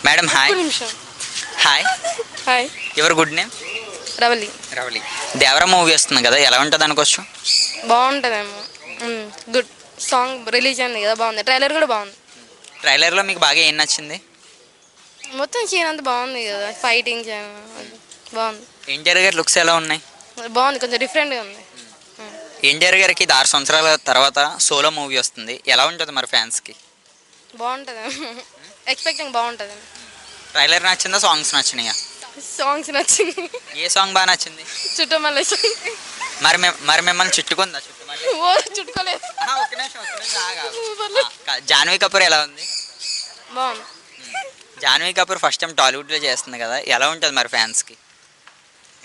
Madam hi. నిమిషం. Hi. Hi. ఎవరు good name? Ravali. Ravali. Devara movie వస్తుంది కదా, ఎలా ఉంటుంది అనుకోవచ్చు? బాగుంటుందేమో. గుడ్ సాంగ్ రిలీజ్ అయింది కదా, బాగుంది. ట్రైలర్ కూడా బాగుంది. ట్రైలర్లో మీకు బాగా ఏం నచ్చింది? మొత్తం సీన్ అంతా బాగుంది కదా, ఫైటింగ్ బాగుంది. ఎన్టీఆర్ గారి లుక్స్ ఎలా ఉన్నాయి? బాగుంది, కొంచెం డిఫరెంట్గా ఉంది. ఎన్టీఆర్ గారికి 6 సంవత్సరాల తర్వాత సోలో మూవీ వస్తుంది, ఎలా ఉంటుంది మరి ఫ్యాన్స్కి? బాగుంటుంది. ఎక్స్పెక్టింగ్ బాగుంటుంది. ట్రైలర్ నచ్చిందా, సాంగ్స్ నచ్చినాయా? సాంగ్స్ నచ్చింది. ఏ సాంగ్ బాగా నచ్చింది? చుట్టమల్ల మరి మిమ్మల్ని చుట్టుకుందా చుట్టుమల్లి? ఓ చుట్టుకోలేదు. ఒక్క నిమిషం జాన్వీ కపూర్ ఎలా ఉంది? బాగుంది. జాన్వీ కపూర్ ఫస్ట్ టైం టాలీవుడ్లో చేస్తుంది కదా, ఎలా ఉంటుంది మరి ఫ్యాన్స్కి?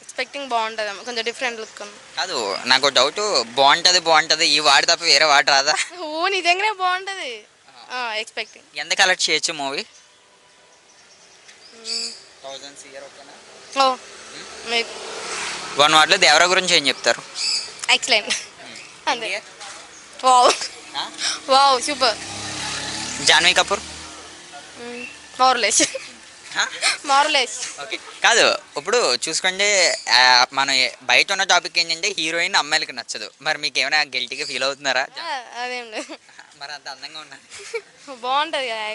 ఎక్స్పెక్టింగ్ బాగుంటుంది, కొంచెం డిఫరెంట్ లుక్ ఉంది. కాదు, నాకు డౌట్, బాగుంటుంది ఈ వాడు తప్ప వేరే వాడు రాదా? ఓ నిజంగానే బాగుంటుంది. ఎక్స్పెక్టింగ్. ఎంత కలెక్ట్ చేయొచ్చు మూవీ? ఓ వన్ వార్డ్లో దేవరా గురించి ఏం చెప్తారు? ఎక్సలెంట్. అంతే. Wow wow super. Janhvi Kapoor మోరలేస్. మోరలేస్. ఓకే. కాదు, ఇప్పుడు చూసుకోండి, మనం బయట ఉన్న టాపిక్ ఏంటంటే హీరోయిన్ అమ్మాయిలకి నచ్చదు. మరి మీకు ఏమైనా గిల్టీగా ఫీల్ అవుతున్నారా? అదేం లేదు. మరి అంత అందంగా ఉన్నారు. బాగుంటుంది కదా.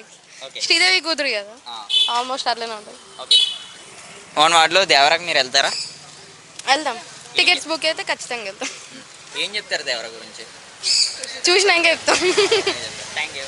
శ్రీదేవి కూతురు కదా, ఆల్మోస్ట్ అట్లనే ఉంటుంది. ఓకే. వన్ వార్డ్లో దేవరాకి మీరు వెళ్తారా? వెళ్దాం. టికెట్స్ బుక్ అయితే ఖచ్చితంగా వెళ్తాం. ఏం చెప్తారు దేవరా గురించి? చూసినాక చెప్తాం. Thank you.